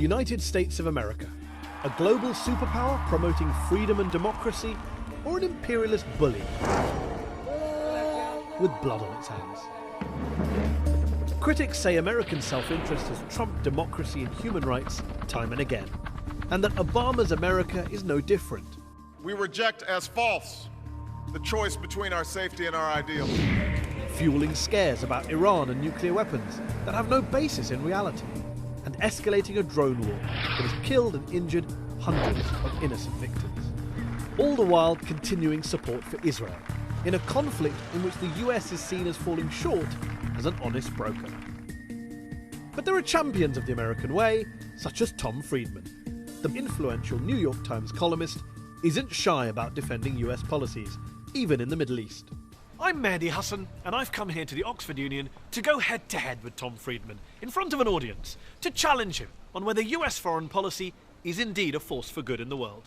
United States of America, a global superpower promoting freedom and democracy, or an imperialist bully with blood on its hands? Critics say American self-interest has trumped democracy and human rights time and again, and that Obama's America is no different. We reject as false the choice between our safety and our ideals. Fueling scares about Iran and nuclear weapons that have no basis in reality, and escalating a drone war that has killed and injured hundreds of innocent victims. All the while continuing support for Israel, in a conflict in which the US is seen as falling short as an honest broker. But there are champions of the American way, such as Tom Friedman. The influential New York Times columnist isn't shy about defending US policies, even in the Middle East. I'm Mehdi Hasan, and I've come here to the Oxford Union to go head-to-head with Tom Friedman in front of an audience to challenge him on whether US foreign policy is indeed a force for good in the world.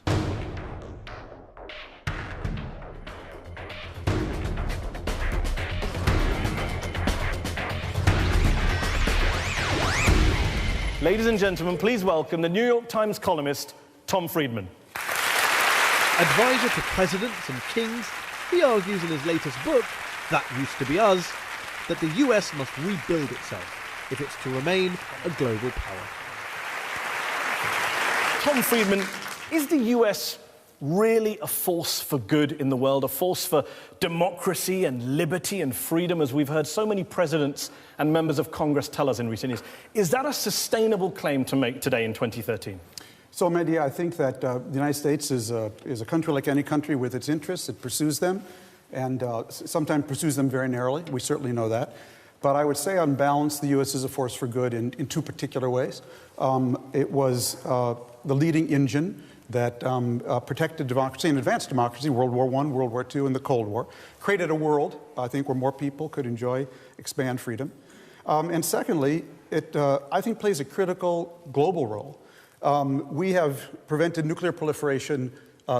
Ladies and gentlemen, please welcome the New York Times columnist, Tom Friedman. Advisor to presidents and kings, he argues in his latest book, That Used to Be Us, that the US must rebuild itself if it's to remain a global power. Tom Friedman, is the US really a force for good in the world, a force for democracy and liberty and freedom, as we've heard so many presidents and members of Congress tell us in recent years? Is that a sustainable claim to make today in 2013? So, Mehdi, I think that the United States is a country like any country with its interests. It pursues them, and sometimes pursues them very narrowly. We certainly know that. But I would say, on balance, the U.S. is a force for good in two particular ways. It was the leading engine that protected democracy and advanced democracy, World War I, World War II, and the Cold War, created a world, I think, where more people could expand freedom. And secondly, it, I think, plays a critical global role. We have prevented nuclear proliferation,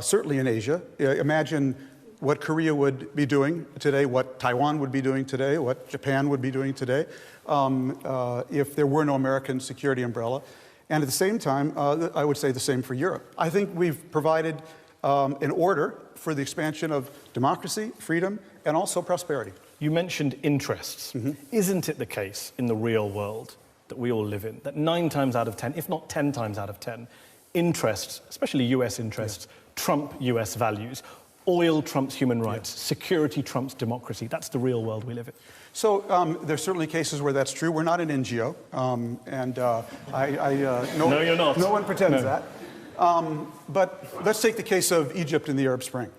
certainly in Asia. Imagine what Korea would be doing today, what Taiwan would be doing today, what Japan would be doing today, if there were no American security umbrella. And at the same time, I would say the same for Europe. I think we've provided an order for the expansion of democracy, freedom, and also prosperity. You mentioned interests. Mm-hmm. Isn't it the case in the real world that we all live in, that 9 times out of 10, if not 10 times out of 10, interests, especially US interests, trump US values? Oil trumps human rights, security trumps democracy. That's the real world we live in. So there's certainly cases where that's true. We're not an NGO, No, you're not. No one pretends that. But let's take the case of Egypt in the Arab Spring.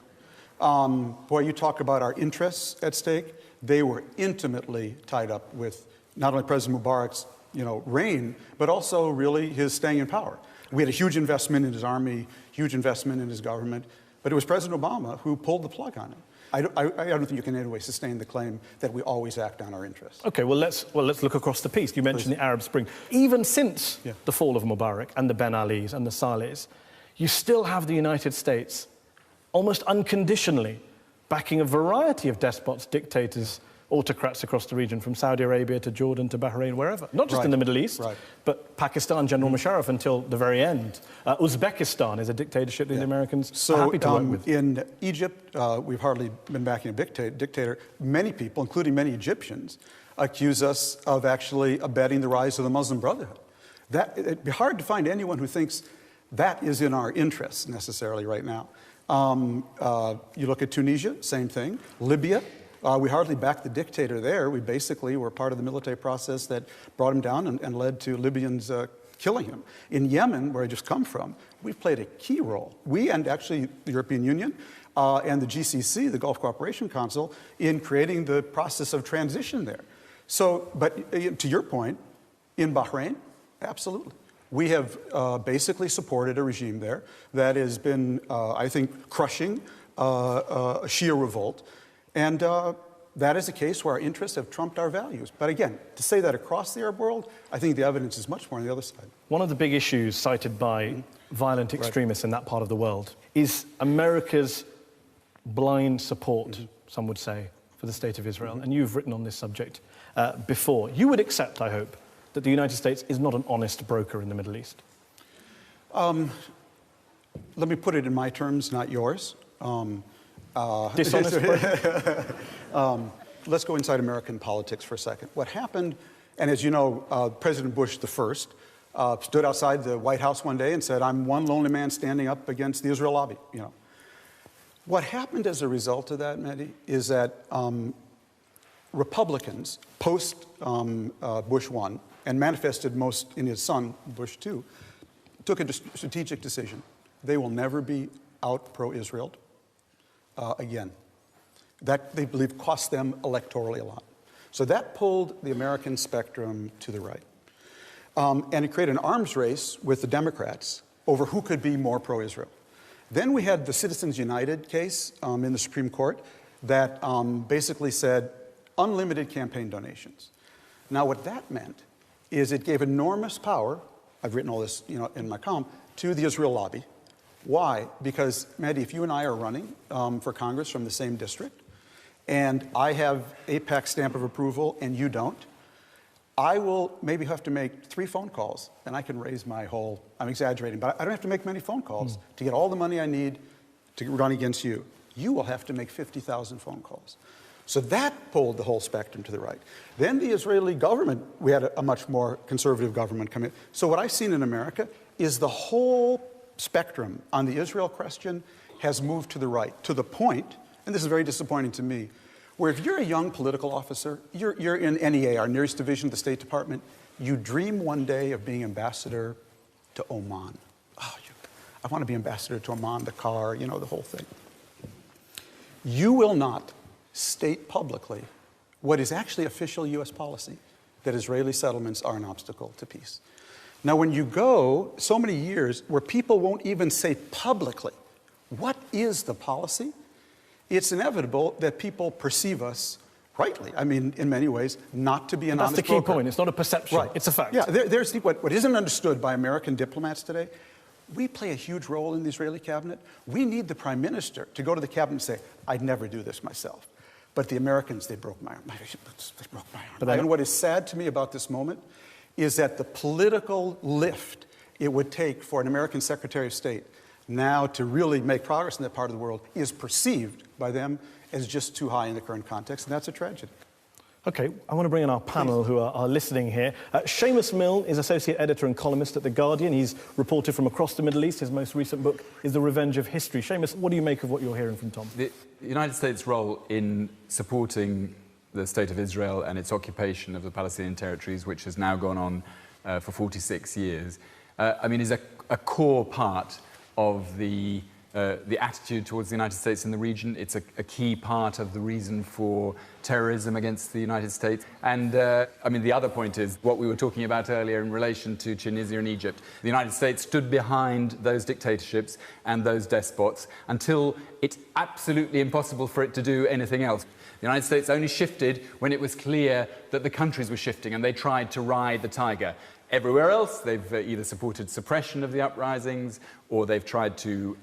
Boy, you talk about our interests at stake. They were intimately tied up with not only President Mubarak's reign, but also really his staying in power. We had a huge investment in his army, huge investment in his government, but it was President Obama who pulled the plug on it. I don't think you can in any way sustain the claim that we always act on our interests. Okay, well, let's look across the piece. You mentioned the Arab Spring. Even since the fall of Mubarak and the Ben Alis and the Salehs, you still have the United States almost unconditionally backing a variety of despots, dictators, autocrats across the region, from Saudi Arabia to Jordan to Bahrain, wherever. Not just in the Middle East, but Pakistan, General Musharraf until the very end. Uzbekistan is a dictatorship that the Americans are happy to work with. In Egypt, we've hardly been backing a dictator. Many people, including many Egyptians, accuse us of actually abetting the rise of the Muslim Brotherhood. It'd be hard to find anyone who thinks that is in our interests necessarily right now. You look at Tunisia, same thing. Libya. We hardly backed the dictator there. We basically were part of the military process that brought him down and led to Libyans killing him. In Yemen, where I just come from, we've played a key role. We and actually the European Union and the GCC, the Gulf Cooperation Council, in creating the process of transition there. So, but to your point, in Bahrain, absolutely. We have basically supported a regime there that has been, I think, crushing a Shia revolt. And that is a case where our interests have trumped our values. But again, to say that across the Arab world, I think the evidence is much more on the other side. One of the big issues cited by violent extremists in that part of the world is America's blind support, some would say, for the state of Israel. And you've written on this subject before. You would accept, I hope, that the United States is not an honest broker in the Middle East. Let me put it in my terms, not yours. Dishonest. Let's go inside American politics for a second. What happened, and as you know, President Bush the first stood outside the White House one day and said, "I'm one lonely man standing up against the Israel lobby." You know, what happened as a result of that, Mehdi, is that Republicans post Bush 1 and manifested most in his son Bush 2 took a strategic decision. They will never be out pro-Israel again. That, they believe, cost them electorally a lot. So that pulled the American spectrum to the right. And it created an arms race with the Democrats over who could be more pro-Israel. Then we had the Citizens United case in the Supreme Court that basically said unlimited campaign donations. Now what that meant is it gave enormous power, I've written all this in my column, to the Israel lobby. Why? Because, Mehdi, if you and I are running for Congress from the same district, and I have AIPAC's stamp of approval and you don't, I will maybe have to make 3 phone calls, and I can raise my whole, I'm exaggerating, but I don't have to make many phone calls to get all the money I need to run against you. You will have to make 50,000 phone calls. So that pulled the whole spectrum to the right. Then the Israeli government, we had a much more conservative government come in. So what I've seen in America is the whole spectrum on the Israel question has moved to the right, to the point, and this is very disappointing to me, where if you're a young political officer, you're in NEA, our nearest division of the State Department, you dream one day of being ambassador to Oman. Oh, I want to be ambassador to Oman, the car, the whole thing. You will not state publicly what is actually official U.S. policy, that Israeli settlements are an obstacle to peace. Now, when you go so many years where people won't even say publicly, what is the policy? It's inevitable that people perceive us, rightly, I mean, in many ways, not to be an honest broker. That's the key point. It's not a perception. Right. It's a fact. Yeah, there's what isn't understood by American diplomats today. We play a huge role in the Israeli cabinet. We need the prime minister to go to the cabinet and say, "I'd never do this myself." But the Americans, they broke my arm. They broke my arm. And what is sad to me about this moment is that the political lift it would take for an American Secretary of State now to really make progress in that part of the world is perceived by them as just too high in the current context, and that's a tragedy. Okay, I want to bring in our panel who are listening here. Seamus Milne is associate editor and columnist at The Guardian. He's reported from across the Middle East. His most recent book is The Revenge of History. Seamus, what do you make of what you're hearing from Tom? The United States' role in supporting the State of Israel and its occupation of the Palestinian territories, which has now gone on for 46 years, is a core part of the attitude towards the United States in the region. It's a key part of the reason for terrorism against the United States. And, the other point is what we were talking about earlier in relation to Tunisia and Egypt. The United States stood behind those dictatorships and those despots until it's absolutely impossible for it to do anything else. The United States only shifted when it was clear that the countries were shifting, and they tried to ride the tiger. Everywhere else, they've either supported suppression of the uprisings, or they've tried to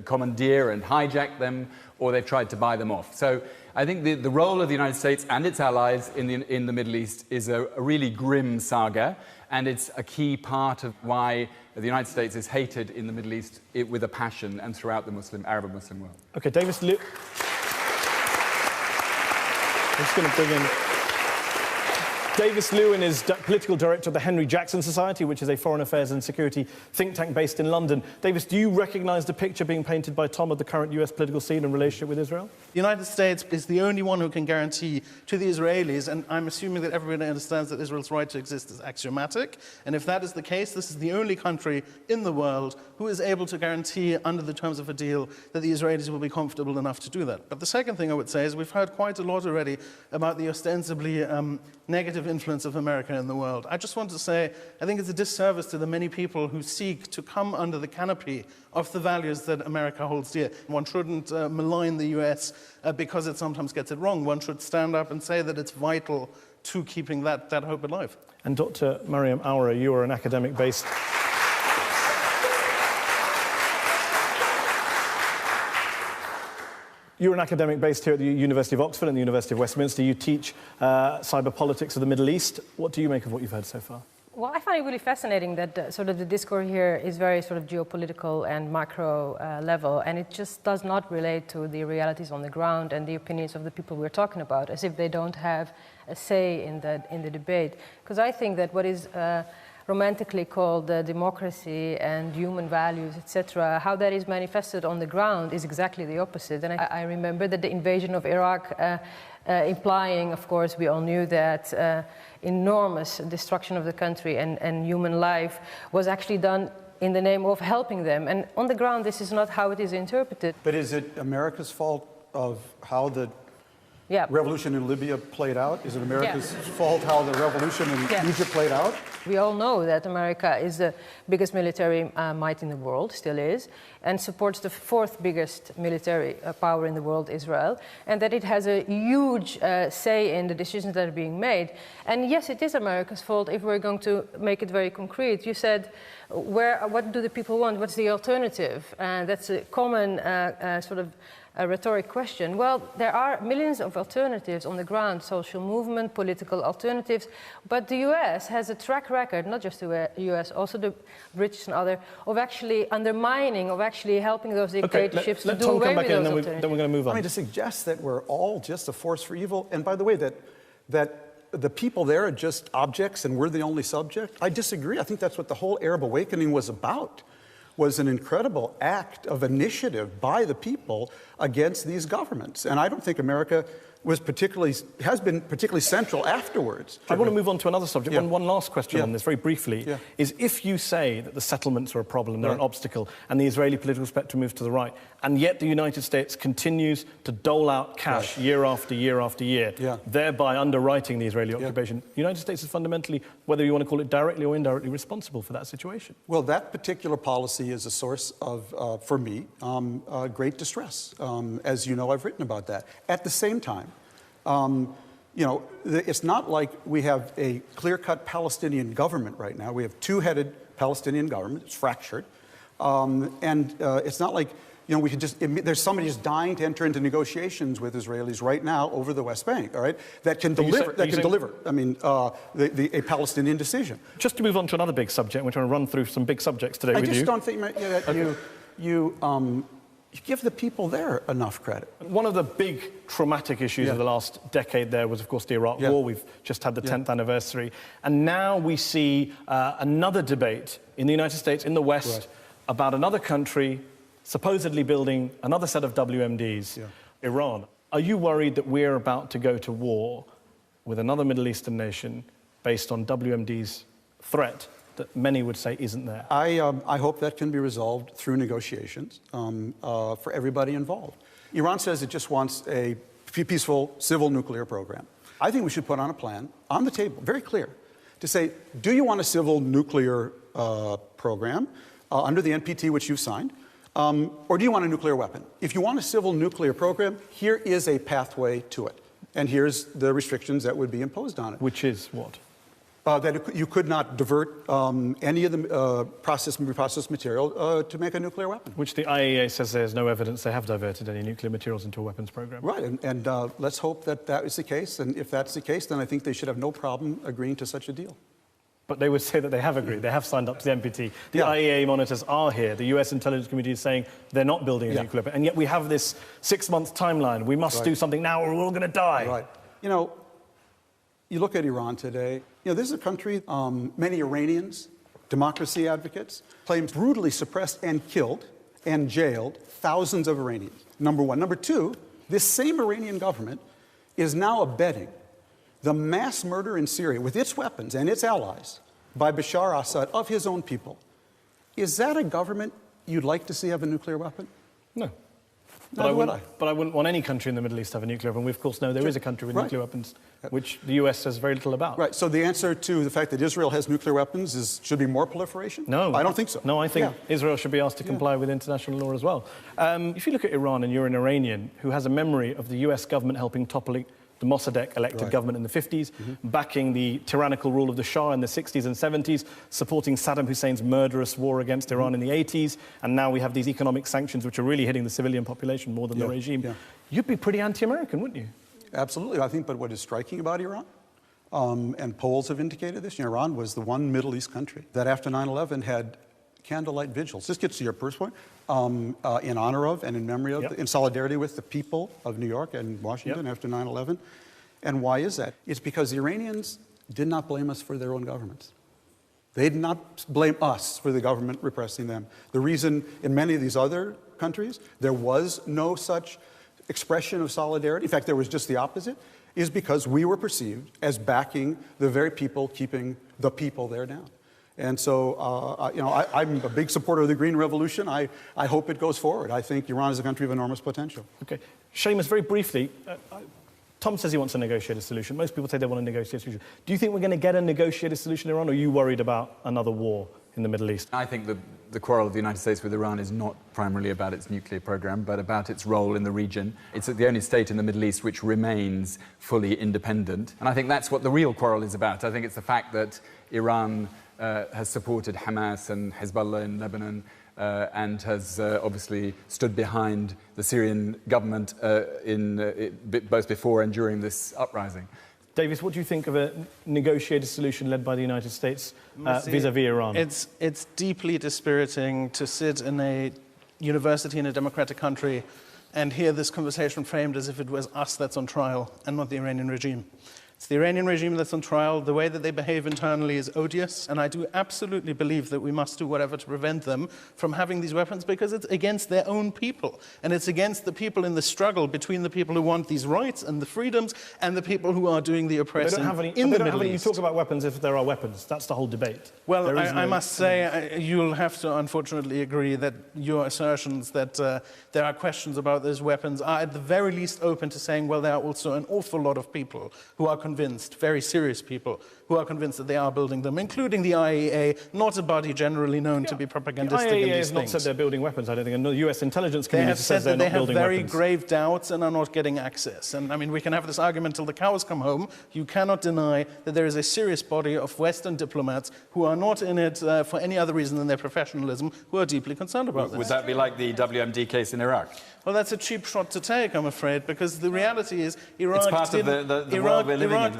commandeer and hijack them, or they've tried to buy them off. So I think the role of the United States and its allies in the Middle East is a really grim saga, and it's a key part of why the United States is hated in the Middle East with a passion and throughout the Arab and Muslim world. Okay, Davis Liu. I'm just going to bring in Davis Lewin is political director of the Henry Jackson Society, which is a foreign affairs and security think tank based in London. Davis, do you recognise the picture being painted by Tom of the current US political scene and relationship with Israel? The United States is the only one who can guarantee to the Israelis, and I'm assuming that everybody understands that Israel's right to exist is axiomatic, and if that is the case, this is the only country in the world who is able to guarantee under the terms of a deal that the Israelis will be comfortable enough to do that. But the second thing I would say is we've heard quite a lot already about the ostensibly negative influence of America in the world. I just want to say, I think it's a disservice to the many people who seek to come under the canopy of the values that America holds dear. One shouldn't malign the US because it sometimes gets it wrong. One should stand up and say that it's vital to keeping that hope alive. And Dr. Mariam Aura, you are an academic based... You're an academic based here at the University of Oxford and the University of Westminster. You teach cyber politics of the Middle East. What do you make of what you've heard so far? Well, I find it really fascinating that sort of the discourse here is very sort of geopolitical and macro level, and it just does not relate to the realities on the ground and the opinions of the people we're talking about, as if they don't have a say in the debate. Because I think that what is romantically called democracy and human values, etc., how that is manifested on the ground is exactly the opposite. And I remember that the invasion of Iraq, implying, of course, we all knew that enormous destruction of the country and human life was actually done in the name of helping them. And on the ground, this is not how it is interpreted. But is it America's fault of how the revolution in Libya played out? Is it America's fault how the revolution in Egypt played out? We all know that America is the biggest military might in the world, still is, and supports the fourth biggest military power in the world, Israel, and that it has a huge say in the decisions that are being made. And yes, it is America's fault if we're going to make it very concrete. You said, what do the people want? What's the alternative? That's a common sort of a rhetoric question. Well, there are millions of alternatives on the ground, social movement, political alternatives, but the US has a track record, not just the US, also the British and other, of actually undermining, of actually helping those dictatorships to do away with those alternatives. Then we're going to move on. I mean, to suggest that we're all just a force for evil, and by the way, that the people there are just objects and we're the only subject, I disagree. I think that's what the whole Arab awakening was about. Was an incredible act of initiative by the people against these governments. And I don't think America has been particularly central afterwards. I want to move on to another subject. One last question on this, very briefly, is if you say that the settlements are a problem, they're an obstacle, and the Israeli political spectrum moves to the right, and yet the United States continues to dole out cash year after year after year, thereby underwriting the Israeli occupation, the United States is fundamentally, whether you want to call it directly or indirectly, responsible for that situation. Well, that particular policy is a source of, for me, great distress. As you know, I've written about that. At the same time, you know, it's not like we have a clear-cut Palestinian government right now. We have two-headed Palestinian government. It's fractured. And it's not like, you know, we could just, there's somebody just dying to enter into negotiations with Israelis right now over the West Bank, all right, that can deliver, I mean, a Palestinian decision. Just to move on to another big subject, we're trying to run through some big subjects today with you. I just don't think that you give the people there enough credit. One of the big traumatic issues of the last decade there was, of course, the Iraq War. We've just had the 10th anniversary. And now we see another debate in the United States, in the West, about another country supposedly building another set of WMDs, Iran. Are you worried that we're about to go to war with another Middle Eastern nation based on WMD's threat that many would say isn't there? I hope that can be resolved through negotiations for everybody involved. Iran says it just wants a peaceful civil nuclear program. I think we should put on a plan on the table, very clear, to say, do you want a civil nuclear program under the NPT, which you've signed, or do you want a nuclear weapon? If you want a civil nuclear program, here is a pathway to it. And here's the restrictions that would be imposed on it. Which is what? That you could not divert any of the reprocessed material to make a nuclear weapon. Which the IAEA says there's no evidence they have diverted any nuclear materials into a weapons program. Right, and let's hope that that is the case. And if that's the case, then I think they should have no problem agreeing to such a deal. But they would say that they have agreed. They have signed up to the NPT. The IAEA monitors are here. The US intelligence community is saying they're not building a nuclear weapon. And yet we have this 6-month timeline. We must do something now or we're all going to die. Right. You know, you look at Iran today, you know, this is a country, many Iranians, democracy advocates, claim brutally suppressed and killed and jailed thousands of Iranians, number one. Number two, this same Iranian government is now abetting the mass murder in Syria with its weapons and its allies by Bashar Assad of his own people. Is that a government you'd like to see have a nuclear weapon? No. But I wouldn't want any country in the Middle East to have a nuclear weapon. We, of course, know there is a country with nuclear weapons, which the US says very little about. Right, so the answer to the fact that Israel has nuclear weapons should be more proliferation? No. I don't think so. No, I think Israel should be asked to comply with international law as well. If you look at Iran and you're an Iranian who has a memory of the US government helping topple the Mossadegh-elected government in the 50s, backing the tyrannical rule of the Shah in the 60s and 70s, supporting Saddam Hussein's murderous war against Iran in the 80s, and now we have these economic sanctions which are really hitting the civilian population more than the regime. You'd be pretty anti-American, wouldn't you? Absolutely, I think, but what is striking about Iran and polls have indicated this. Iran was the one Middle East country that after 9/11 had candlelight vigils. This gets to your first point, in honor of and in memory of, in solidarity with the people of New York and Washington after 9/11. And why is that? It's because the Iranians did not blame us for their own governments. They did not blame us for the government repressing them. The reason in many of these other countries there was no such expression of solidarity, in fact, there was just the opposite, is because we were perceived as backing the very people keeping the people there down. And so, I'm a big supporter of the Green Revolution. I hope it goes forward. I think Iran is a country of enormous potential. Okay. Seamus, very briefly, Tom says he wants a negotiated solution. Most people say they want a negotiated solution. Do you think we're going to get a negotiated solution in Iran, or are you worried about another war in the Middle East? I think the quarrel of the United States with Iran is not primarily about its nuclear program, but about its role in the region. It's the only state in the Middle East which remains fully independent. And I think that's what the real quarrel is about. I think it's the fact that Iran has supported Hamas and Hezbollah in Lebanon, and has obviously stood behind the Syrian government both before and during this uprising. Davis, what do you think of a negotiated solution led by the United States vis-à-vis Iran? It's deeply dispiriting to sit in a university in a democratic country and hear this conversation framed as if it was us that's on trial and not the Iranian regime. It's the Iranian regime that's on trial. The way that they behave internally is odious, and I do absolutely believe that we must do whatever to prevent them from having these weapons, because it's against their own people, and it's against the people in the struggle between the people who want these rights and the freedoms and the people who are doing the oppressing in the Middle East. You talk about weapons if there are weapons. That's the whole debate. Well, I must say, you'll have to unfortunately agree that your assertions that there are questions about those weapons are at the very least open to saying, well, there are also an awful lot of people who are convinced, very serious people, who are convinced that they are building them, including the IAEA, not a body generally known to be propagandistic in these things. The IAEA has not said they're building weapons, I don't think, and the US intelligence community says they're they not building have very weapons. grave doubts and are not getting access. And I mean, we can have this argument till the cows come home. You cannot deny that there is a serious body of Western diplomats who are not in it for any other reason than their professionalism, who are deeply concerned about this. Would that be like the WMD case in Iraq? Well, that's a cheap shot to take, I'm afraid, because the reality is Iraq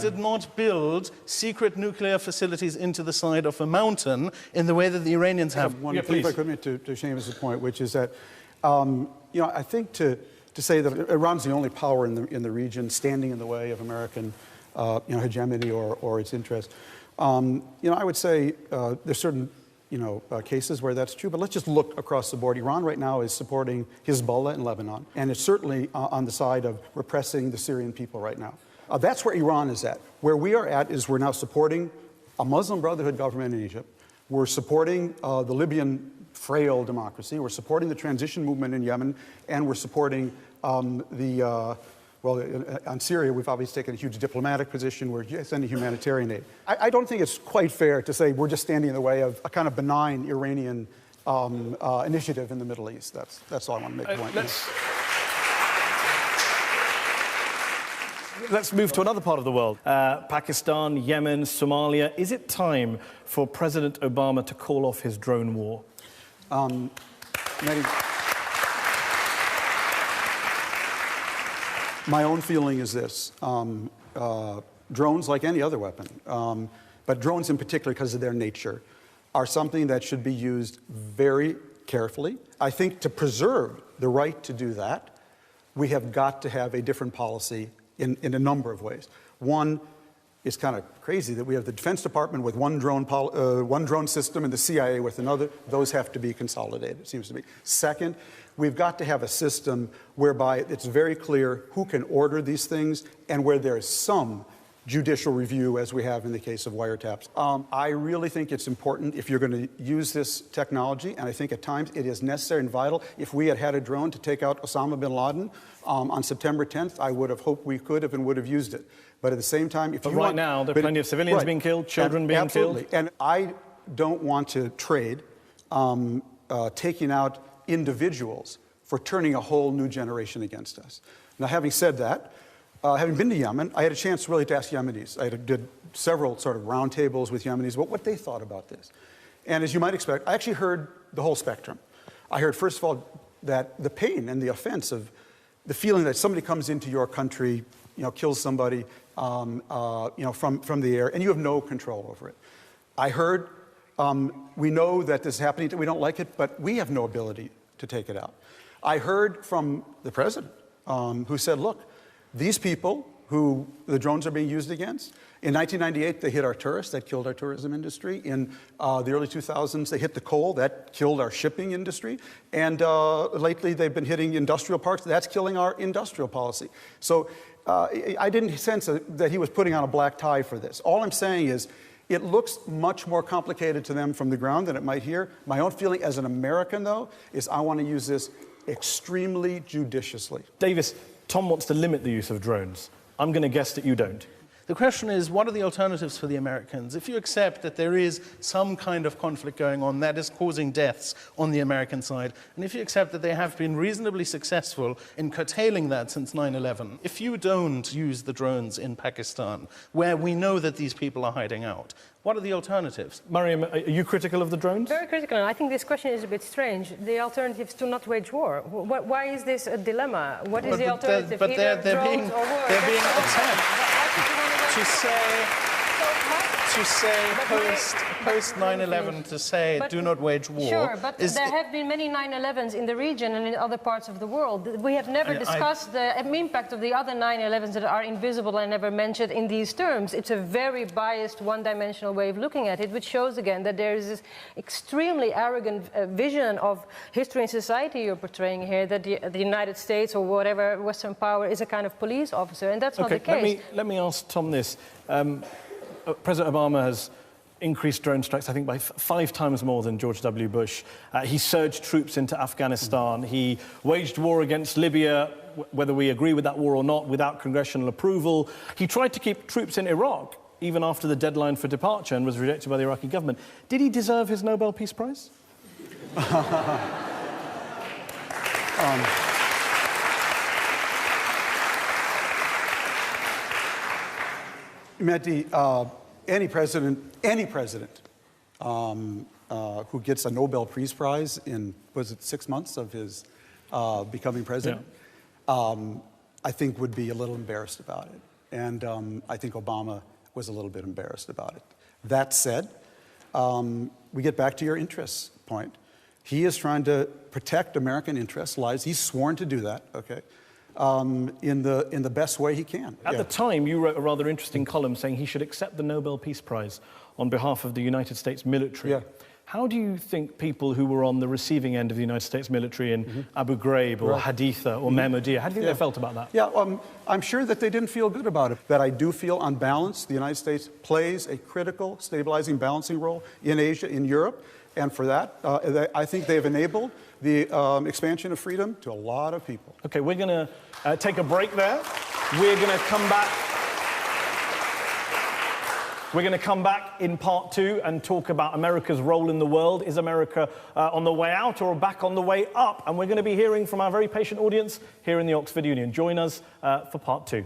did not build secret nuclear facilities into the side of a mountain in the way that the Iranians have. One thing, if I could make to Seamus' point, which is that, I think to say that Iran's the only power in the region standing in the way of American hegemony or its interest, I would say there's certain cases where that's true, but let's just look across the board. Iran right now is supporting Hezbollah in Lebanon, and it's certainly on the side of repressing the Syrian people right now. That's where Iran is at. Where we are at is we're now supporting a Muslim Brotherhood government in Egypt. We're supporting the Libyan frail democracy. We're supporting the transition movement in Yemen, and we're supporting on Syria, we've obviously taken a huge diplomatic position. We're sending humanitarian aid. I don't think it's quite fair to say we're just standing in the way of a kind of benign Iranian initiative in the Middle East. That's all I want to make a point. Let's move to another part of the world. Pakistan, Yemen, Somalia. Is it time for President Obama to call off his drone war? My own feeling is this. Drones, like any other weapon, but drones in particular because of their nature, are something that should be used very carefully. I think to preserve the right to do that, we have got to have a different policy in a number of ways. One, it's kind of crazy that we have the Defense Department with one drone system and the CIA with another. Those have to be consolidated, it seems to me. Second, we've got to have a system whereby it's very clear who can order these things and where there is some judicial review, as we have in the case of wiretaps. I really think it's important if you're going to use this technology, and I think at times it is necessary and vital. If we had had a drone to take out Osama bin Laden on September 10th, I would have hoped we could have and would have used it. But at the same time, if you right now, there are plenty of civilians being killed, children being killed. And I don't want to trade taking out individuals for turning a whole new generation against us. Now, having said that, having been to Yemen, I had a chance really to ask Yemenis. I did several sort of roundtables with Yemenis about what they thought about this. And as you might expect, I actually heard the whole spectrum. I heard, first of all, that the pain and the offense of the feeling that somebody comes into your country kills somebody from the air, and you have no control over it. I heard, we know that this is happening, we don't like it, but we have no ability to take it out. I heard from the president who said, look, these people who the drones are being used against, in 1998, they hit our tourists, that killed our tourism industry. In the early 2000s, they hit the coal, that killed our shipping industry. And lately, they've been hitting industrial parks, that's killing our industrial policy. So I didn't sense that he was putting on a black tie for this. All I'm saying is, it looks much more complicated to them from the ground than it might here. My own feeling as an American, though, is I want to use this extremely judiciously. Davis, Tom wants to limit the use of drones. I'm going to guess that you don't. The question is, what are the alternatives for the Americans? If you accept that there is some kind of conflict going on that is causing deaths on the American side, and if you accept that they have been reasonably successful in curtailing that since 9/11, if you don't use the drones in Pakistan, where we know that these people are hiding out, what are the alternatives? Mariam, are you critical of the drones? Very critical, and I think this question is a bit strange. The alternative is to not wage war. Why is this a dilemma? What is the alternative? But they're being attacked. To say post 9/11 to say do not wage war. Sure, but there have been many 9/11s in the region and in other parts of the world. We have never discussed the impact of the other 9/11s that are invisible and never mentioned in these terms. It's a very biased, one-dimensional way of looking at it, which shows again that there is this extremely arrogant vision of history and society you're portraying here, that the United States or whatever Western power is a kind of police officer, and that's not the case. Let me ask Tom this. President Obama has increased drone strikes, I think, by 5 times more than George W. Bush. He surged troops into Afghanistan. He waged war against Libya, whether we agree with that war or not, without congressional approval. He tried to keep troops in Iraq, even after the deadline for departure, and was rejected by the Iraqi government. Did he deserve his Nobel Peace Prize? Mehdi, any president who gets a Nobel Peace Prize in, was it 6 months of his becoming president, I think would be a little embarrassed about it. And I think Obama was a little bit embarrassed about it. That said, we get back to your interests point. He is trying to protect American interests, lives. He's sworn to do that, okay? In the best way he can. At the time, you wrote a rather interesting column saying he should accept the Nobel Peace Prize on behalf of the United States military. How do you think people who were on the receiving end of the United States military in Abu Ghraib or Haditha or Mehmodia, how do you think they felt about that? I'm sure that they didn't feel good about it. That I do feel, on balance, the United States plays a critical, stabilizing, balancing role in Asia, in Europe. And for that, I think they've enabled the expansion of freedom to a lot of people. Okay, we're going to take a break there. We're going to come back. We're going to come back in part 2 and talk about America's role in the world. Is America on the way out or back on the way up? And we're going to be hearing from our very patient audience here in the Oxford Union. Join us for part 2.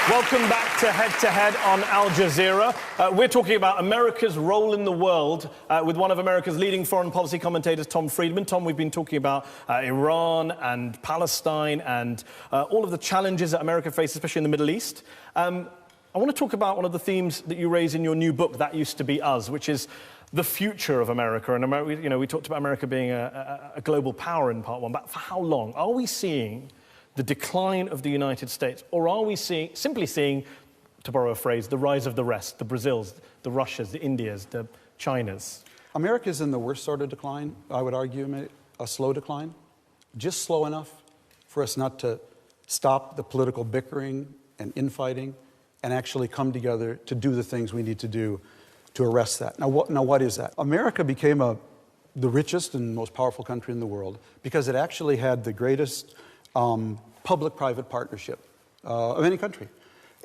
Welcome back to Head on Al Jazeera. We're talking about America's role in the world with one of America's leading foreign policy commentators, Tom Friedman. Tom, we've been talking about Iran and Palestine and all of the challenges that America faces, especially in the Middle East. I want to talk about one of the themes that you raise in your new book, That Used to Be Us, which is the future of America. And we talked about America being a global power in part 1, but for how long? Are we seeing the decline of the United States, or are we simply seeing, to borrow a phrase, the rise of the rest, the Brazils, the Russias, the Indias, the Chinas? America's in the worst sort of decline, I would argue, a slow decline, just slow enough for us not to stop the political bickering and infighting and actually come together to do the things we need to do to arrest that. Now, what is that? America became the richest and most powerful country in the world because it actually had the greatest public-private partnership of any country.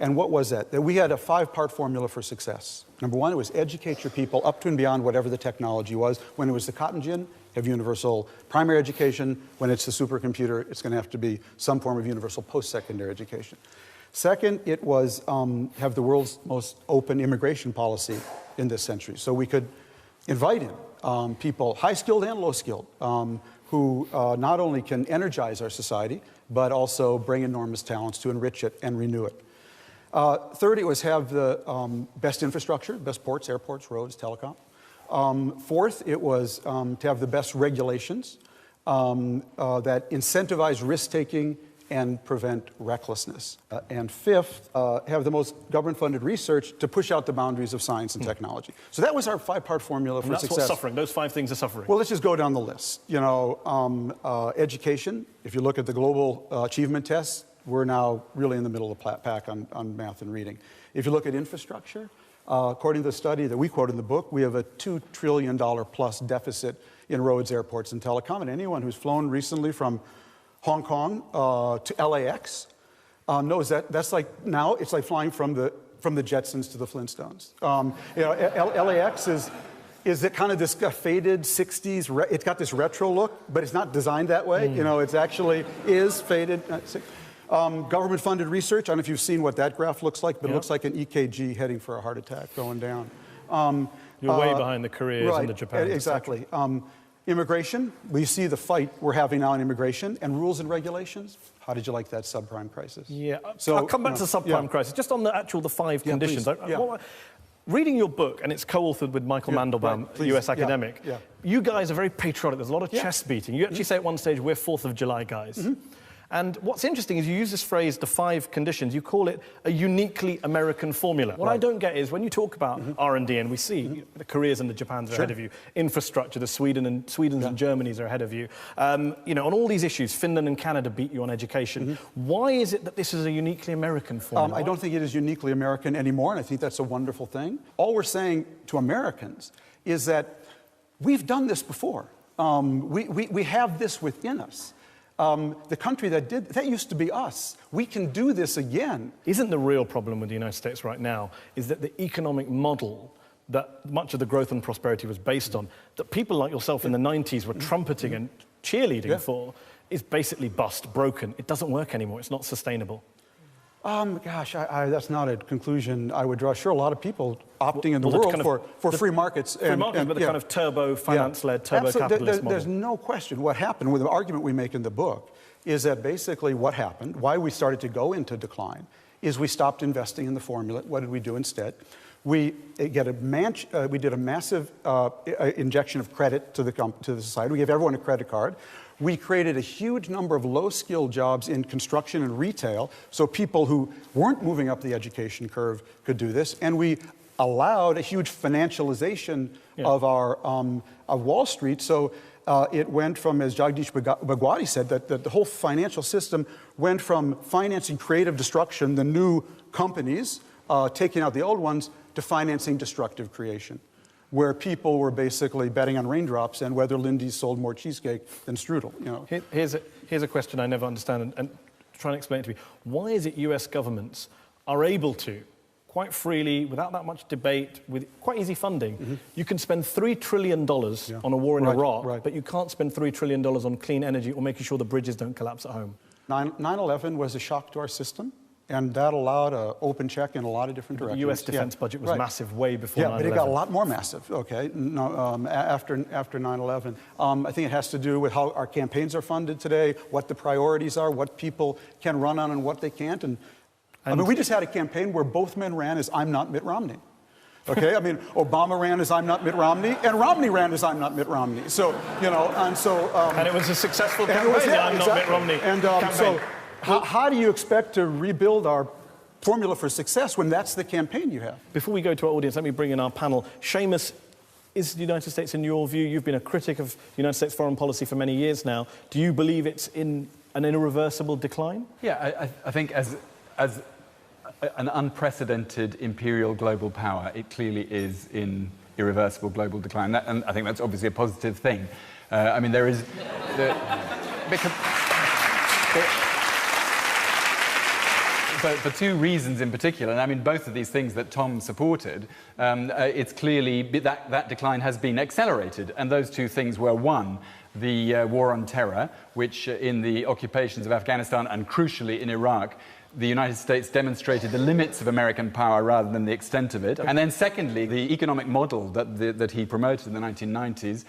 And what was that? That we had a 5-part formula for success. Number one, it was educate your people up to and beyond whatever the technology was. When it was the cotton gin, have universal primary education. When it's the supercomputer, it's going to have to be some form of universal post-secondary education. Second, it was have the world's most open immigration policy in this century. So we could invite in people, high-skilled and low-skilled, who not only can energize our society, but also bring enormous talents to enrich it and renew it. Third, it was have the best infrastructure, best ports, airports, roads, telecom. Fourth, it was to have the best regulations that incentivize risk-taking and prevent recklessness. And fifth, have the most government-funded research to push out the boundaries of science and technology. So that was our 5-part formula for that's success. What's suffering. Those 5 things are suffering. Well, let's just go down the list. You know, education. If you look at the global achievement tests, we're now really in the middle of the pack on math and reading. If you look at infrastructure, according to the study that we quote in the book, we have a $2 trillion plus deficit in roads, airports, and telecom. And anyone who's flown recently from Hong Kong to LAX knows that that's like now it's like flying from the Jetsons to the Flintstones. You know, LAX is that kind of this faded 60s. It's got this retro look, but it's not designed that way. You know, it's actually is faded. Government-funded research. I don't know if you've seen what that graph looks like, but it looks like an EKG heading for a heart attack going down. You're way behind the Koreas and the Japans. Exactly. Immigration, we see the fight we're having now in immigration, and rules and regulations. How did you like that subprime crisis? Yeah, so, I'll come back to the subprime crisis. Just on the 5 conditions. Reading your book, and it's co-authored with Michael Mandelbaum, US academic, you guys are very patriotic. There's a lot of chest beating. You actually say at one stage, we're 4th of July guys. And what's interesting is you use this phrase, the 5 conditions, you call it a uniquely American formula. What I don't get is when you talk about R&D, and we see the Koreas and the Japans are ahead of you, infrastructure, the Swedens and Germanys are ahead of you. You know, on all these issues, Finland and Canada beat you on education. Why is it that this is a uniquely American formula? I don't think it is uniquely American anymore, and I think that's a wonderful thing. All we're saying to Americans is that we've done this before. We have this within us. The country that used to be us. We can do this again. Isn't the real problem with the United States right now is that the economic model that much of the growth and prosperity was based on, that people like yourself in the 90s were trumpeting and cheerleading for, is basically bust, broken. It doesn't work anymore. It's not sustainable. Gosh, that's not a conclusion I would draw. Sure, a lot of people opting in the world for free markets. Free markets, but the kind of turbo, finance-led, turbo-capitalist model. There's no question. What happened, with the argument we make in the book, is that basically what happened, why we started to go into decline, is we stopped investing in the formula. What did we do instead? We did a massive injection of credit to the society. We gave everyone a credit card. We created a huge number of low-skilled jobs in construction and retail, so people who weren't moving up the education curve could do this. And we allowed a huge financialization of our of Wall Street. So it went from, as Jagdish Bhagwati said, that the whole financial system went from financing creative destruction, the new companies, taking out the old ones, to financing destructive creation, where people were basically betting on raindrops and whether Lindy's sold more cheesecake than strudel. You know. Here's a question I never understand, and try and explain it to me. Why is it US governments are able to, quite freely, without that much debate, with quite easy funding, you can spend $3 trillion on a war in Iraq, but you can't spend $3 trillion on clean energy or making sure the bridges don't collapse at home? 9/11 was a shock to our system. And that allowed an open check in a lot of different directions. The U.S. defense budget was massive way before 9/11. Yeah, but it got a lot more massive, okay, after 9/11. I think it has to do with how our campaigns are funded today, what the priorities are, what people can run on and what they can't. And I mean, we just had a campaign where both men ran as I'm not Mitt Romney. Okay, I mean, Obama ran as I'm not Mitt Romney, and Romney ran as I'm not Mitt Romney. So, you know, and it was a successful campaign, I'm not Mitt Romney campaign. How do you expect to rebuild our formula for success when that's the campaign you have? Before we go to our audience, let me bring in our panel. Seamus, is the United States, in your view, you've been a critic of United States foreign policy for many years now. Do you believe it's in an irreversible decline? Yeah, I think as an unprecedented imperial global power, it clearly is in irreversible global decline. And I think that's obviously a positive thing. I mean, there is... for two reasons in particular. And I mean, both of these things that Tom supported, it's clearly that decline has been accelerated. And those two things were, one, the war on terror, which in the occupations of Afghanistan and crucially in Iraq, the United States demonstrated the limits of American power rather than the extent of it. And then secondly, the economic model that he promoted in the 1990s,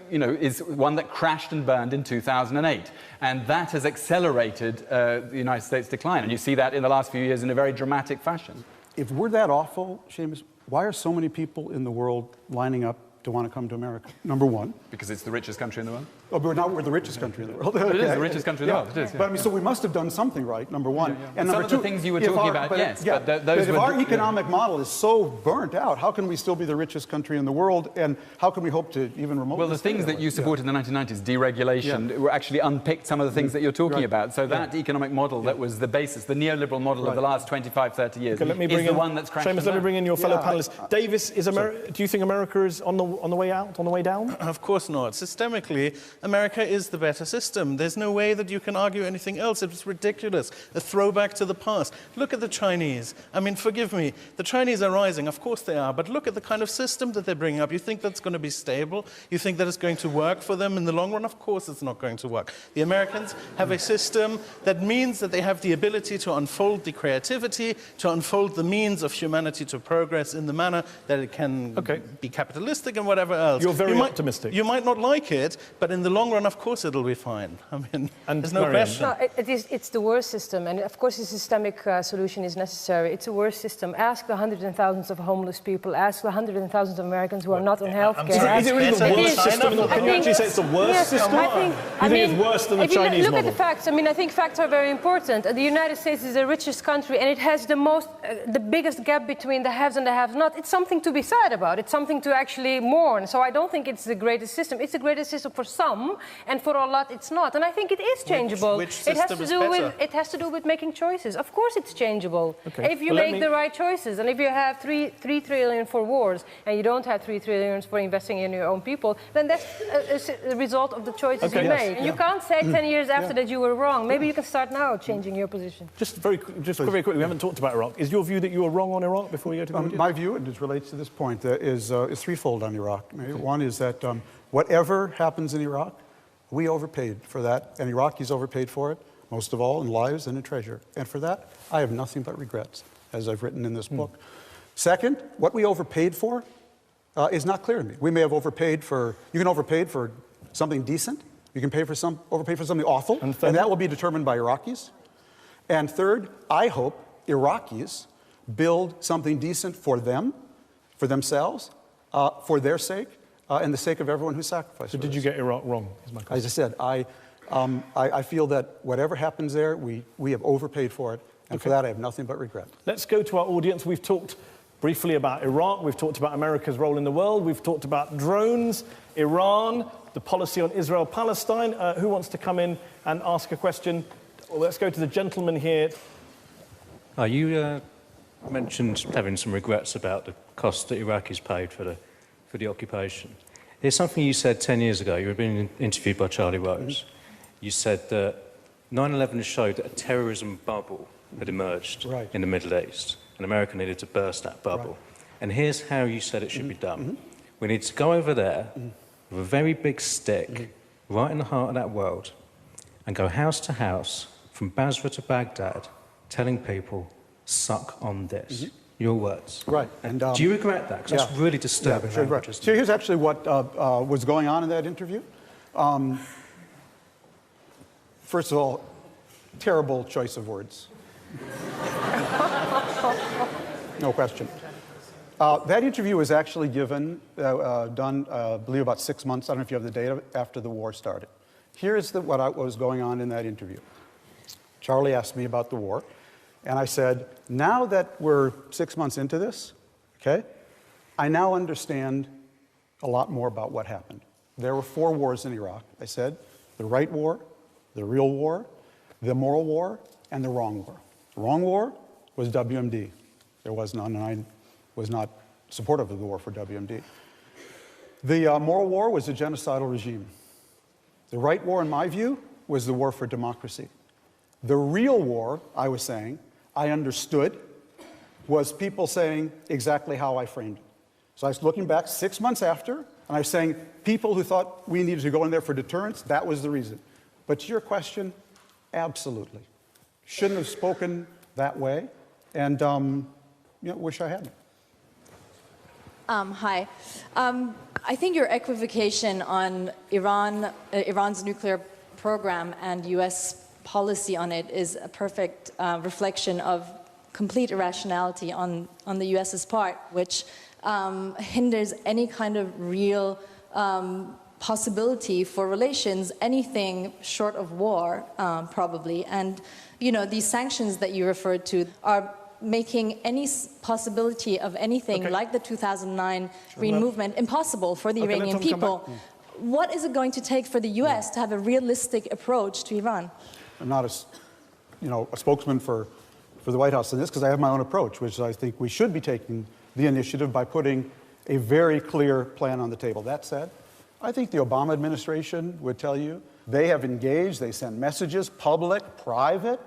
is one that crashed and burned in 2008. And that has accelerated the United States' decline. And you see that in the last few years in a very dramatic fashion. If we're that awful, Seamus, why are so many people in the world lining up to want to come to America? Number one. Because it's the richest country in the world? Oh, but we're the richest country in the world. It is the richest country in the world. It is. But I mean, so we must have done something right, number one. And some number of two, the things you were talking about, yes. But those if our economic model is so burnt out, how can we still be the richest country in the world? And how can we hope to even remotely? Well, the things that you supported in the 1990s, deregulation, were actually unpicked some of the things that you're talking about. So that economic model that was the basis, the neoliberal model of the last 25, 30 years, let me bring is the one that's crashed. Seamus, let me bring in your fellow panelists. Davis, do you think America is on the way out, on the way down? Of course not. Systemically, America is the better system. There's no way that you can argue anything else. It was ridiculous. A throwback to the past. Look at the Chinese. I mean, forgive me. The Chinese are rising. Of course they are. But look at the kind of system that they're bringing up. You think that's going to be stable? You think that it's going to work for them in the long run? Of course it's not going to work. The Americans have a system that means that they have the ability to unfold the creativity, to unfold the means of humanity to progress in the manner that it can be capitalistic and whatever else. You're very optimistic. You might not like it, but in the long run, of course, it'll be fine. I mean, there's no question. No, it's the worst system, and of course, a systemic solution is necessary. It's a worse system. Ask the hundreds and thousands of homeless people. Ask the hundreds and thousands of Americans who are not on health care. Is it really the worst system? Can you actually say it's the worst system? I think it's worse than the Chinese model. Look at the facts. I mean, I think facts are very important. The United States is the richest country, and it has the biggest gap between the haves and the have-not. It's something to be sad about. It's something to actually mourn. So I don't think it's the greatest system. It's the greatest system for some, and for a lot, it's not. And I think it is changeable. Which system it has to do with making choices. Of course, it's changeable. Okay. If you make the right choices, and if you have 3 trillion for wars, and you don't have 3 trillion for investing in your own people, then that's a result of the choices you make. And you can't say 10 years after that you were wrong. Maybe you can start now changing your position. Just very quickly, we haven't talked about Iraq. Is your view that you were wrong on Iraq before we go to the My view, and it relates to this point, is threefold on Iraq. One is that whatever happens in Iraq, we overpaid for that, and Iraqis overpaid for it, most of all in lives and in treasure. And for that, I have nothing but regrets, as I've written in this book. Second, what we overpaid for is not clear to me. We may have overpaid for, you can overpay for something decent, you can overpay for something awful, and that will be determined by Iraqis. And third, I hope Iraqis build something decent for them, for themselves, for their sake, and the sake of everyone who sacrificed. So did you get Iraq wrong, is my question. As I said, I feel that whatever happens there, we have overpaid for it, and for that I have nothing but regret. Let's go to our audience. We've talked briefly about Iraq, we've talked about America's role in the world, we've talked about drones, Iran, the policy on Israel-Palestine. Who wants to come in and ask a question? Well, let's go to the gentleman here. You mentioned having some regrets about the cost that Iraqis paid for the occupation. Here's something you said 10 years ago. You were being interviewed by Charlie Rose. You said that 9/11 showed that a terrorism bubble had emerged in the Middle East, and America needed to burst that bubble. And here's how you said it should be done. We need to go over there with a very big stick right in the heart of that world and go house to house from Basra to Baghdad telling people, suck on this. Your words. Right. And, do you regret that? Because that's really disturbing. So here's actually what was going on in that interview. First of all, terrible choice of words. No question. That interview was actually done, I believe, about 6 months. I don't know if you have the data, after the war started. Here's what was going on in that interview. Charlie asked me about the war, and I said, now that we're 6 months into this, I now understand a lot more about what happened. There were 4 wars in Iraq. I said, the right war, the real war, the moral war, and the wrong war. The wrong war was WMD. There was none, and I was not supportive of the war for WMD. The moral war was a genocidal regime. The right war, in my view, was the war for democracy. The real war, I was saying, I understood was people saying exactly how I framed it. So I was looking back 6 months after, and I was saying people who thought we needed to go in there for deterrence, that was the reason. But to your question, absolutely. Shouldn't have spoken that way, and wish I hadn't. Hi. I think your equivocation on Iran's nuclear program and U.S. policy on it is a perfect reflection of complete irrationality on the U.S.'s part, which hinders any kind of real possibility for relations, anything short of war, probably. And, these sanctions that you referred to are making any possibility of anything like the 2009 Green Movement impossible for the Iranian people. What is it going to take for the U.S. to have a realistic approach to Iran? I'm not a spokesman for the White House in this because I have my own approach, which I think we should be taking the initiative by putting a very clear plan on the table. That said, I think the Obama administration would tell you they have engaged, they sent messages, public, private,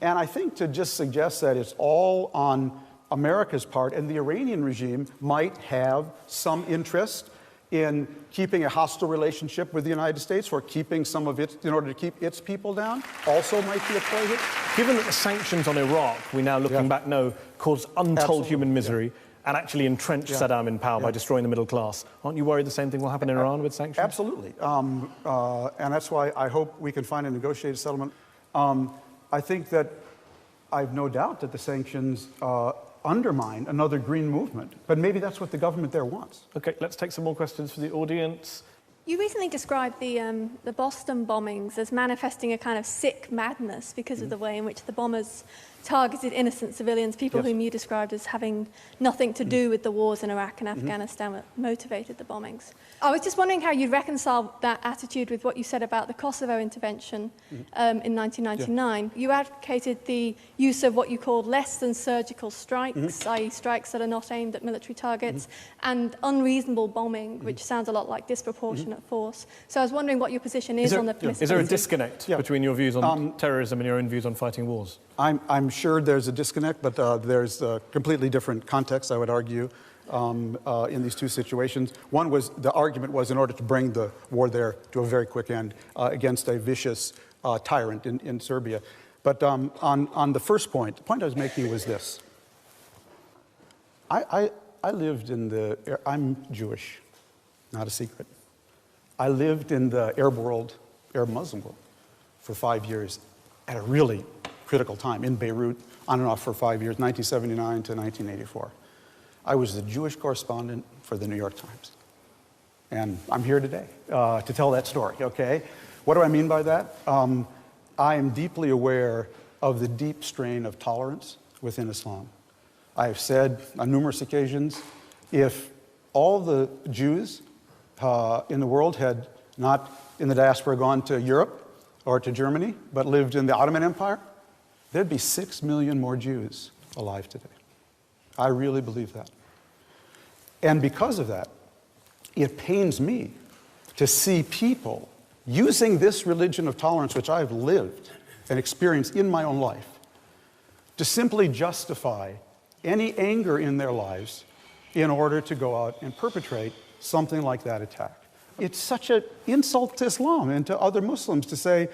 and I think to just suggest that it's all on America's part and the Iranian regime might have some interest in keeping a hostile relationship with the United States or keeping some of its, in order to keep its people down, also might be a play here. Given that the sanctions on Iraq, we now looking back know, caused untold human misery and actually entrenched Saddam in power by destroying the middle class, aren't you worried the same thing will happen in Iran with sanctions? Absolutely. And that's why I hope we can find a negotiated settlement. I think that I have no doubt that the sanctions undermine another green movement, but maybe that's what the government there wants. Okay, let's take some more questions for the audience. You recently described the Boston bombings as manifesting a kind of sick madness because of the way in which the bombers targeted innocent civilians, people whom you described as having nothing to do with the wars in Iraq and Afghanistan that motivated the bombings. I was just wondering how you reconcile that attitude with what you said about the Kosovo intervention in 1999. You advocated the use of what you called less than surgical strikes, i.e. strikes that are not aimed at military targets, and unreasonable bombing, which sounds a lot like disproportionate force. So I was wondering what your position is on the permissibility. Is there a disconnect between your views on terrorism and your own views on fighting wars? I'm sure there's a disconnect, but there's a completely different context, I would argue, in these two situations. One was, the argument was in order to bring the war there to a very quick end against a vicious tyrant in Serbia. But on the first point, the point I was making was this. I lived in the, I'm Jewish, not a secret. I lived in the Arab world, Arab Muslim world, for 5 years at a really critical time in Beirut, on and off for 5 years, 1979 to 1984. I was the Jewish correspondent for the New York Times. And I'm here today to tell that story, okay? What do I mean by that? I am deeply aware of the deep strain of tolerance within Islam. I have said on numerous occasions, if all the Jews in the world had not in the diaspora gone to Europe or to Germany, but lived in the Ottoman Empire, there'd be 6 million more Jews alive today. I really believe that. And because of that, it pains me to see people using this religion of tolerance, which I've lived and experienced in my own life, to simply justify any anger in their lives in order to go out and perpetrate something like that attack. It's such an insult to Islam and to other Muslims to say,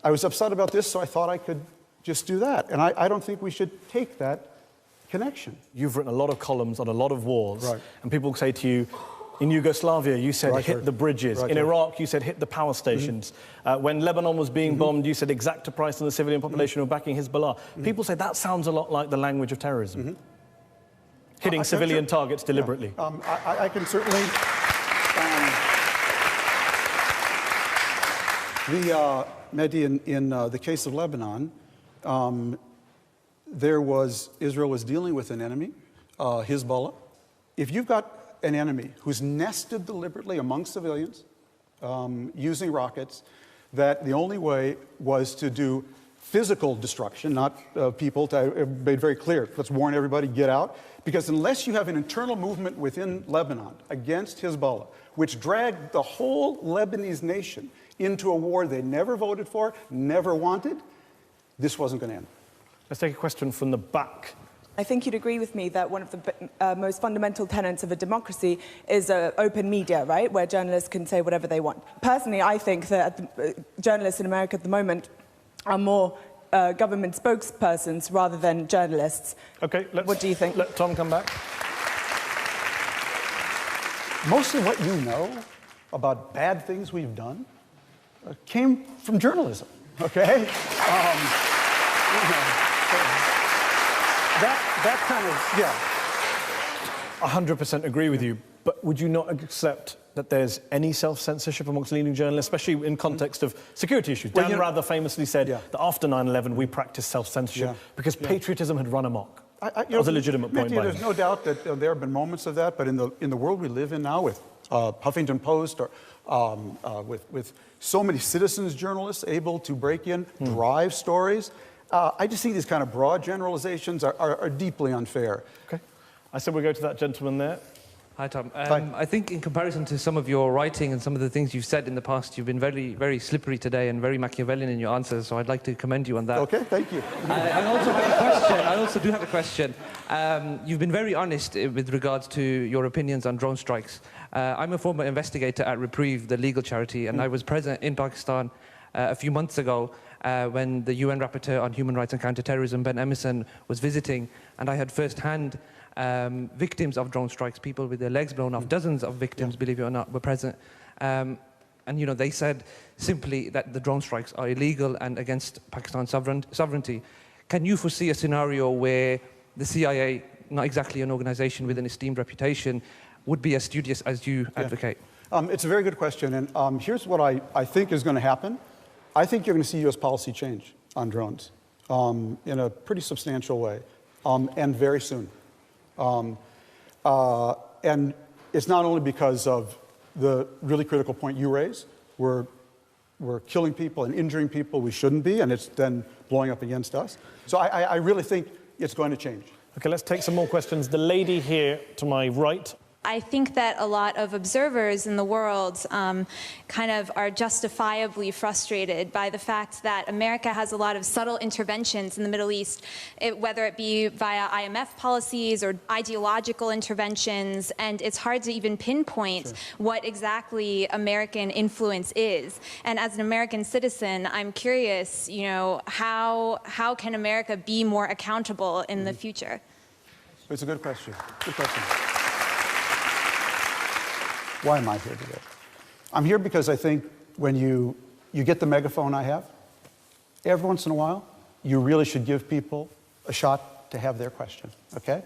I was upset about this, so I thought I could just do that. And I don't think we should take that connection. You've written a lot of columns on a lot of wars, and people say to you, in Yugoslavia, you said hit the bridges. In Iraq, you said hit the power stations. When Lebanon was being bombed, you said exact a price on the civilian population who were backing Hezbollah. People say that sounds a lot like the language of terrorism. Hitting civilian targets deliberately. I can certainly... Mehdi, in the case of Lebanon, Israel was dealing with an enemy, Hezbollah. If you've got an enemy who's nested deliberately among civilians, using rockets, that the only way was to do physical destruction, not people, to made very clear, let's warn everybody, get out. Because unless you have an internal movement within Lebanon against Hezbollah, which dragged the whole Lebanese nation into a war they never voted for, never wanted, this wasn't going to end. Let's take a question from the back. I think you'd agree with me that one of the most fundamental tenets of a democracy is open media, right, where journalists can say whatever they want. Personally, I think that journalists in America at the moment are more government spokespersons rather than journalists. Okay, what do you think? Let Tom come back. Most of what you know about bad things we've done came from journalism, okay? That kind of, yeah. 100% agree with you, but would you not accept that there's any self-censorship amongst leading journalists, especially in context of security issues? Dan rather famously said that after 9/11 we practiced self-censorship because patriotism had run amok. That was a legitimate point by him. There's no doubt that there have been moments of that, but in the world we live in now with Huffington Post or with so many citizens journalists able to break in, drive stories, I just think these kind of broad generalizations are deeply unfair. Okay. I said we'll go to that gentleman there. Hi, Tom. I think in comparison to some of your writing and some of the things you've said in the past, you've been very, very slippery today and very Machiavellian in your answers, so I'd like to commend you on that. Okay, thank you. I also have a question. I also do have a question. You've been very honest with regards to your opinions on drone strikes. I'm a former investigator at Reprieve, the legal charity, and I was present in Pakistan a few months ago when the UN Rapporteur on Human Rights and Counterterrorism, Ben Emerson, was visiting, and I had first-hand victims of drone strikes, people with their legs blown off. Dozens of victims, believe it or not, were present. And, you know, they said simply that the drone strikes are illegal and against Pakistan's sovereignty. Can you foresee a scenario where the CIA, not exactly an organization with an esteemed reputation, would be as studious as you advocate? It's a very good question, and here's what I think is going to happen. I think you're going to see U.S. policy change on drones in a pretty substantial way, and very soon. And it's not only because of the really critical point you raise, we're killing people and injuring people we shouldn't be, and it's then blowing up against us. So I really think it's going to change. Okay, let's take some more questions. The lady here to my right. I think that a lot of observers in the world kind of are justifiably frustrated by the fact that America has a lot of subtle interventions in the Middle East, whether it be via IMF policies or ideological interventions, and it's hard to even pinpoint what exactly American influence is. And as an American citizen, I'm curious, you know, how can America be more accountable in the future? It's a good question. Good question. Why am I here today? I'm here because I think when you get the megaphone I have, every once in a while, you really should give people a shot to have their question, okay?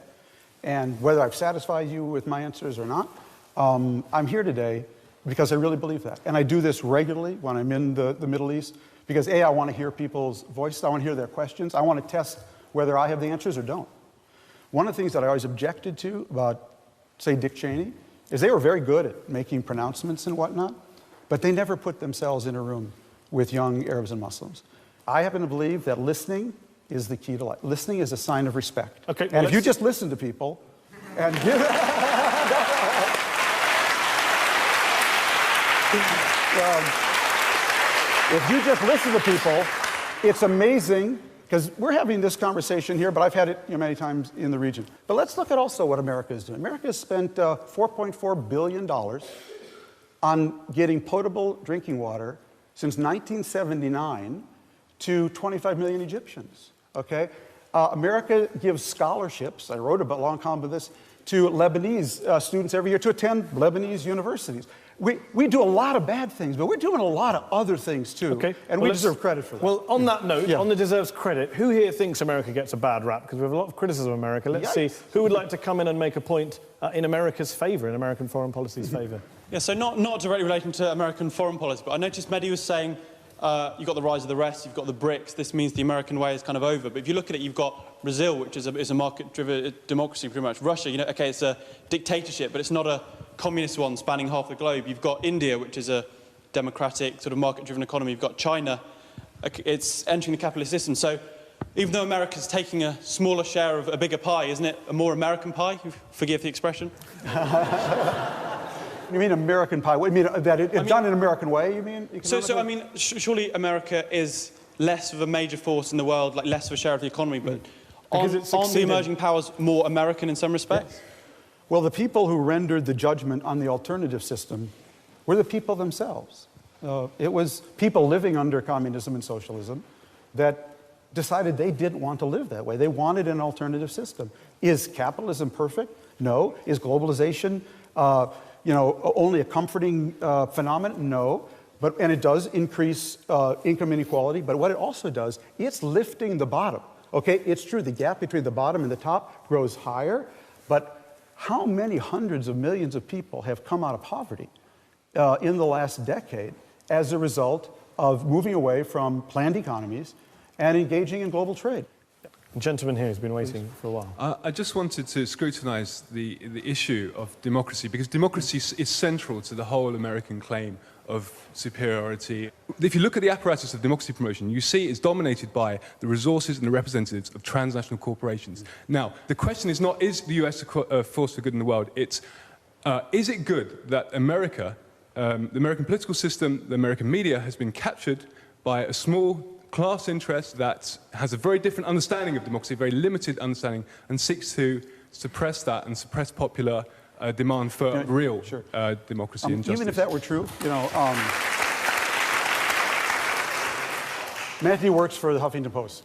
And whether I've satisfied you with my answers or not, I'm here today because I really believe that. And I do this regularly when I'm in the Middle East because, A, I want to hear people's voices, I want to hear their questions, I want to test whether I have the answers or don't. One of the things that I always objected to about, say, Dick Cheney, is they were very good at making pronouncements and whatnot, but they never put themselves in a room with young Arabs and Muslims. I happen to believe that listening is the key to life. Listening is a sign of respect. Okay, and if you just listen to people and give if you just listen to people, it's amazing. Because we're having this conversation here, but I've had it many times in the region. But let's look at also what America is doing. America has spent $4.4 billion on getting potable drinking water since 1979 to 25 million Egyptians, okay? America gives scholarships, I wrote a long column of this, to Lebanese students every year to attend Lebanese universities. We do a lot of bad things, but we're doing a lot of other things too, and we deserve credit for that. Well, on that note, on the deserves credit, who here thinks America gets a bad rap? Because we have a lot of criticism of America. Let's see who would like to come in and make a point in America's favour, in American foreign policy's favour. Yeah, so not directly relating to American foreign policy, but I noticed Mehdi was saying you've got the rise of the rest, you've got the BRICS, this means the American way is kind of over. But if you look at it, you've got Brazil, which is a market-driven democracy pretty much. Russia, you know, okay, it's a dictatorship, but it's not a communist one spanning half the globe. You've got India, which is a democratic sort of market-driven economy. You've got China, it's entering the capitalist system. So even though America's taking a smaller share of a bigger pie, isn't it a more American pie? Forgive the expression. You mean American pie? You mean that it's done in an American way, you mean? So I mean, surely America is less of a major force in the world, like less of a share of the economy, but aren't the emerging powers more American in some respects? Yes. Well, the people who rendered the judgment on the alternative system were the people themselves. It was people living under communism and socialism that decided they didn't want to live that way. They wanted an alternative system. Is capitalism perfect? No. Is globalization, only a comforting phenomenon? No. And it does increase income inequality. But what it also does, it's lifting the bottom. Okay, it's true. The gap between the bottom and the top grows higher. But how many hundreds of millions of people have come out of poverty in the last decade as a result of moving away from planned economies and engaging in global trade? The gentleman here has been waiting for a while. I just wanted to scrutinise the issue of democracy, because democracy is central to the whole American claim of superiority. If you look at the apparatus of democracy promotion, you see it's dominated by the resources and the representatives of transnational corporations. Now, the question is not, is the US a force for good in the world? It's, is it good that America, the American political system, the American media has been captured by a small class interest that has a very different understanding of democracy, a very limited understanding, and seeks to suppress that and suppress popular demand for real democracy and justice. Even if that were true, Matthew works for the Huffington Post.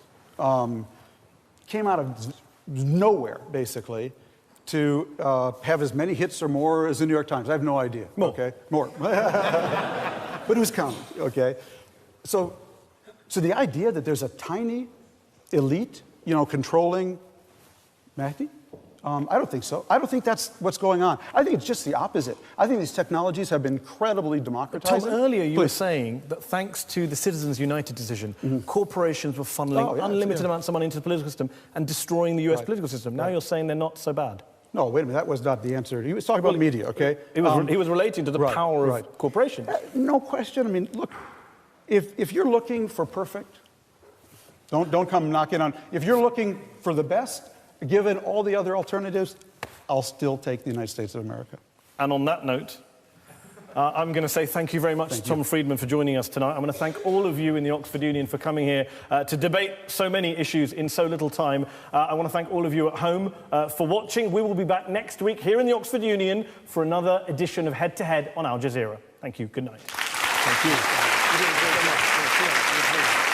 Came out of nowhere, basically, to have as many hits or more as the New York Times. I have no idea. More. Okay, more. But who's counting? Okay, so the idea that there's a tiny elite, controlling Mehdi, I don't think so. I don't think that's what's going on. I think it's just the opposite. I think these technologies have been incredibly democratized. Tom, earlier you were saying that thanks to the Citizens United decision, corporations were funneling unlimited amounts of money into the political system and destroying the US political system. Now you're saying they're not so bad. No, wait a minute, that was not the answer. He was talking about media, okay? He was relating to the power of corporations. No question. I mean, look, if you're looking for perfect, don't come knocking on. If you're looking for the best, given all the other alternatives, I'll still take the United States of America. And on that note, I'm going to say thank you very much to Tom Friedman for joining us tonight. I'm going to thank all of you in the Oxford Union for coming here to debate so many issues in so little time. I want to thank all of you at home for watching. We will be back next week here in the Oxford Union for another edition of Head to Head on Al Jazeera. Thank you. Good night. Thank you.